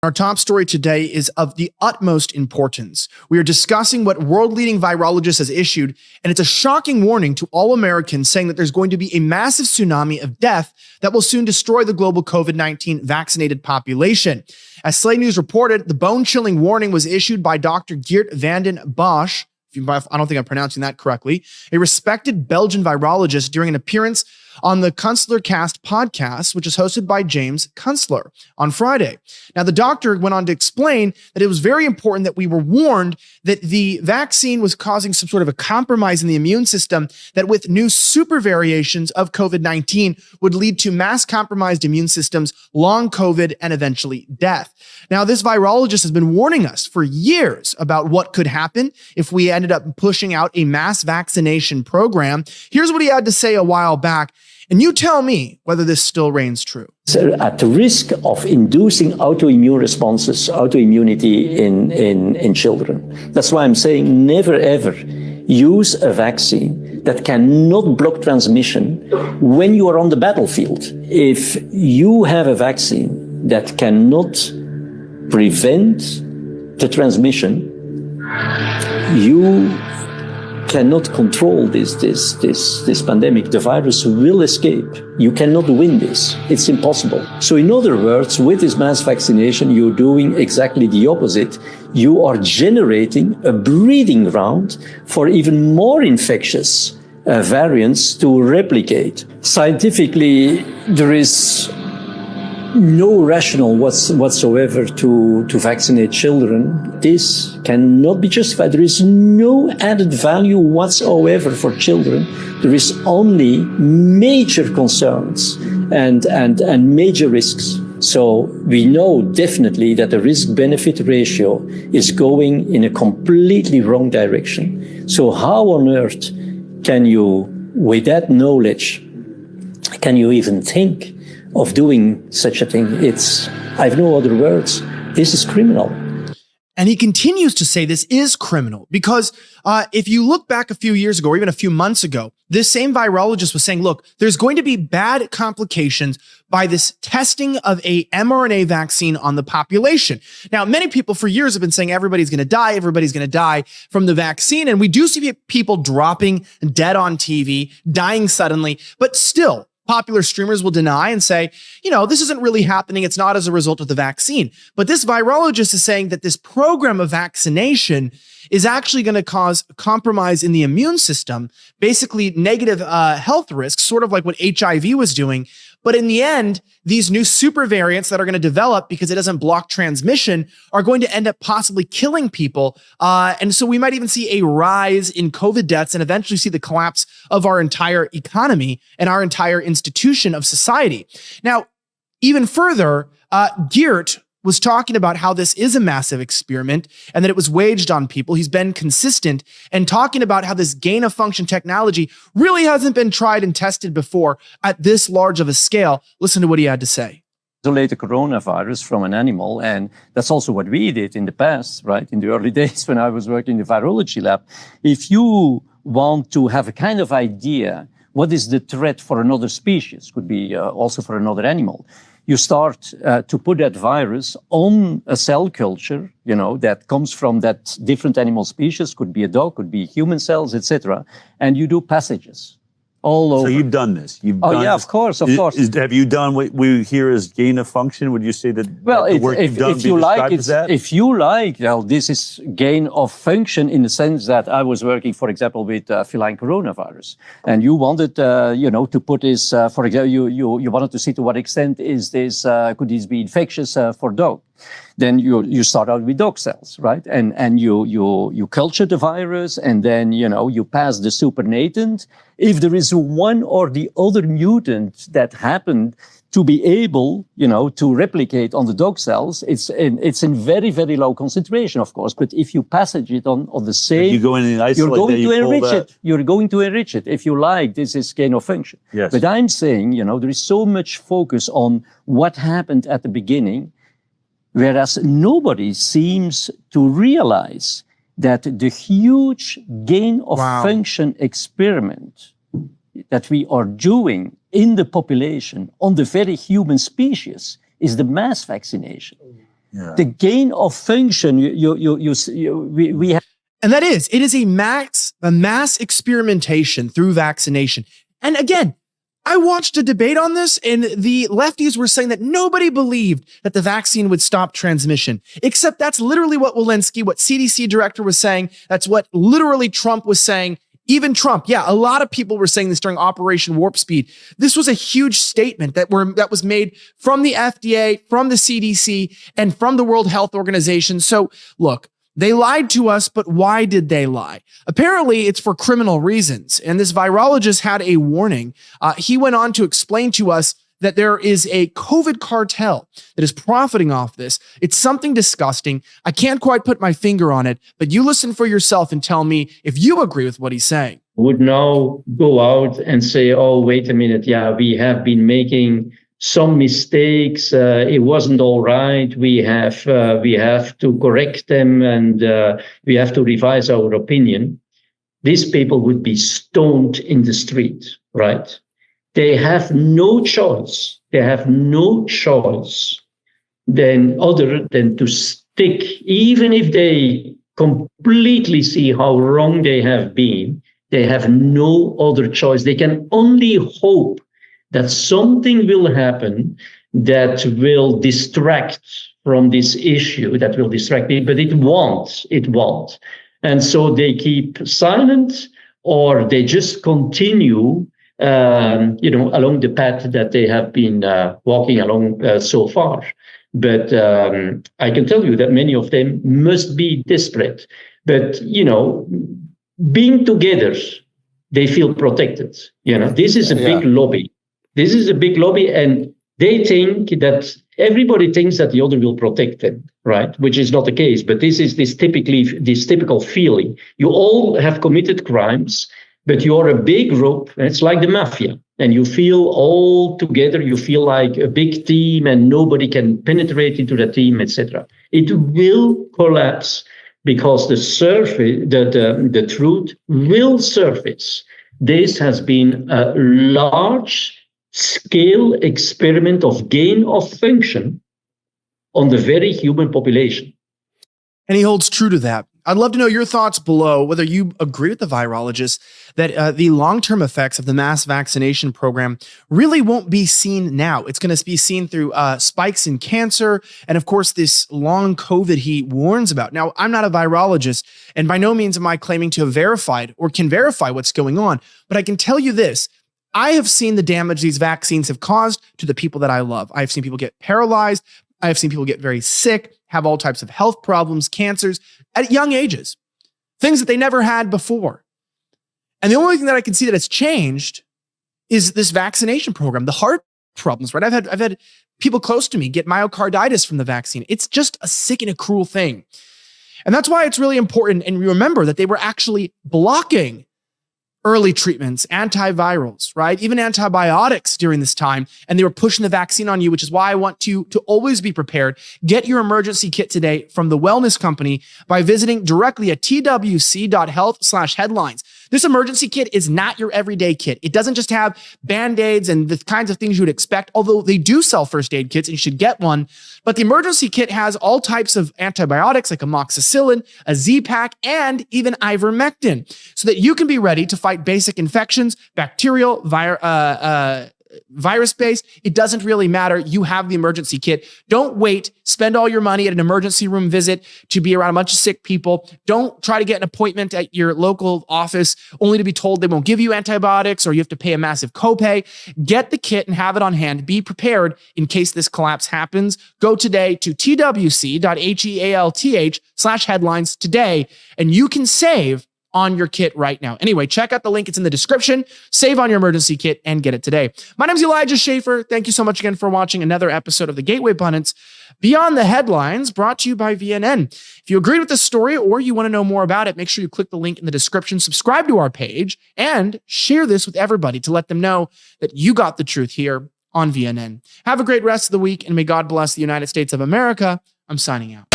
Our top story today is of the utmost importance. We are discussing what world-leading virologist has issued, and it's a shocking warning to all Americans saying that there's going to be a massive tsunami of death that will soon destroy the global COVID-19 vaccinated population. As Slate News reported, the bone-chilling warning was issued by Doctor Geert Vanden Bossche, I don't think I'm pronouncing that correctly, a respected Belgian virologist during an appearance on the Kunstler Cast podcast, which is hosted by James Kunstler on Friday. Now, the doctor went on to explain that it was very important that we were warned that the vaccine was causing some sort of a compromise in the immune system that with new super variations of COVID-19 would lead to mass compromised immune systems, long COVID, and eventually death. Now, this virologist has been warning us for years about what could happen if we ended up pushing out a mass vaccination program. Here's what he had to say a while back. And you tell me whether this still reigns true. So at the risk of inducing autoimmune responses, autoimmunity in children. That's why I'm saying never ever use a vaccine that cannot block transmission when you are on the battlefield. If you have a vaccine that cannot prevent the transmission, you cannot control this pandemic. The virus will escape. You cannot win this. It's impossible. So in other words, with this mass vaccination, you're doing exactly the opposite. You are generating a breeding ground for even more infectious variants to replicate. Scientifically, there is no rationale whatsoever to vaccinate children. This cannot be justified. There is no added value whatsoever for children. There is only major concerns and major risks. So we know definitely that the risk-benefit ratio is going in a completely wrong direction. So how on earth can you, with that knowledge, can you even think of doing such a thing? I have no other words. This is criminal. And he continues to say this is criminal because if you look back a few years ago or even a few months ago, this same virologist was saying, look, there's going to be bad complications by this testing of a mRNA vaccine on the population. Now, many people for years have been saying everybody's going to die from the vaccine. And we do see people dropping dead on TV, dying suddenly, but still, popular streamers will deny and say, this isn't really happening. It's not as a result of the vaccine. But this virologist is saying that this program of vaccination is actually going to cause compromise in the immune system, basically negative health risks, sort of like what HIV was doing. But in the end, these new super variants that are going to develop because it doesn't block transmission are going to end up possibly killing people. And so we might even see a rise in COVID deaths and eventually see the collapse of our entire economy and our entire institution of society. Now, even further, Geert was talking about how this is a massive experiment and that it was waged on people. He's been consistent and talking about how this gain-of-function technology really hasn't been tried and tested before at this large of a scale. Listen to what he had to say. Isolate the coronavirus from an animal, and that's also what we did in the past, right? In the early days when I was working in the virology lab. If you want to have a kind of idea what is the threat for another species, could be also for another animal, you start to put that virus on a cell culture, that comes from that different animal species, could be a dog, could be human cells, etc. And you do passages all over. So you've done this? Of course. Have you done what we hear as gain of function? Would you say that the work you've done be described as that? If you like, this is gain of function in the sense that I was working, for example, with feline coronavirus. And you wanted, to put this, for example, you wanted to see to what extent is this, could this be infectious for dog? Then you start out with dog cells, right? And you culture the virus, and then, you pass the supernatant. If there is one or the other mutant that happened to be able, to replicate on the dog cells, it's in very, very low concentration, of course. But if you passage it on the same, you go in and isolate, you're going to enrich it. You're going to enrich it. If you like, this is gain of function. Yes. But I'm saying, there is so much focus on what happened at the beginning, whereas nobody seems to realize that the huge gain of function experiment that we are doing in the population on the very human species is the mass vaccination. The gain of function, we have. And it is a mass experimentation through vaccination. And again, I watched a debate on this, and the lefties were saying that nobody believed that the vaccine would stop transmission, except that's literally what Walensky, what CDC director was saying. That's what literally Trump was saying. Even Trump, yeah, a lot of people were saying this during Operation Warp Speed. This was a huge statement that was made from the FDA, from the CDC, and from the World Health Organization. So look, they lied to us, but why did they lie? Apparently, it's for criminal reasons. And this virologist had a warning. He went on to explain to us that there is a COVID cartel that is profiting off this. It's something disgusting. I can't quite put my finger on it, but you listen for yourself and tell me if you agree with what he's saying. Would now go out and say, oh, wait a minute. Yeah, we have been making some mistakes. It wasn't all right. We have to correct them, and we have to revise our opinion. These people would be stoned in the street, right? They have no choice. They have no choice other than to stick, even if they completely see how wrong they have been. They have no other choice. They can only hope that something will happen that will distract from this issue, that will distract me, but it won't. It won't. And so they keep silent, or they just continue along the path that they have been walking along so far. But I can tell you that many of them must be desperate. But, being together, they feel protected. This is a big lobby. This is a big lobby, and they think that everybody thinks that the other will protect them, right? Which is not the case. But this is this typical feeling. You all have committed crimes, but you're a big group, and it's like the mafia. And you feel all together, you feel like a big team, and nobody can penetrate into the team, etc. It will collapse because the truth will surface. This has been a large-scale experiment of gain of function on the very human population. And he holds true to that. I'd love to know your thoughts below, whether you agree with the virologist that the long-term effects of the mass vaccination program really won't be seen now. It's going to be seen through spikes in cancer and, of course, this long COVID he warns about. Now, I'm not a virologist, and by no means am I claiming to have verified or can verify what's going on, but I can tell you this. I have seen the damage these vaccines have caused to the people that I love. I've seen people get paralyzed. I have seen people get very sick, have all types of health problems, cancers at young ages, things that they never had before. And the only thing that I can see that has changed is this vaccination program, the heart problems, right? I've had people close to me get myocarditis from the vaccine. It's just a sick and a cruel thing. And that's why it's really important. And remember that they were actually blocking early treatments, antivirals, right? Even antibiotics during this time. And they were pushing the vaccine on you, which is why I want you to always be prepared. Get your emergency kit today from the Wellness Company by visiting directly at twc.health/headlines. This emergency kit is not your everyday kit. It doesn't just have Band-Aids and the kinds of things you would expect, although they do sell first aid kits and you should get one. But the emergency kit has all types of antibiotics like amoxicillin, a Z-Pak, and even ivermectin so that you can be ready to fight basic infections, bacterial, virus-based. It doesn't really matter. You have the emergency kit. Don't wait. Spend all your money at an emergency room visit to be around a bunch of sick people. Don't try to get an appointment at your local office only to be told they won't give you antibiotics or you have to pay a massive copay. Get the kit and have it on hand. Be prepared in case this collapse happens. Go today to twc.health/headlines today, and you can save on your kit right now. Anyway, check out the link. It's in the description. Save on your emergency kit and get it today. My name's Elijah Schaefer. Thank you so much again for watching another episode of the Gateway Pundits Beyond the Headlines, brought to you by VNN. If you agreed with this story or you want to know more about it, make sure you click the link in the description, subscribe to our page, and share this with everybody to let them know that you got the truth here on VNN. Have a great rest of the week, and may God bless the United States of America. I'm signing out.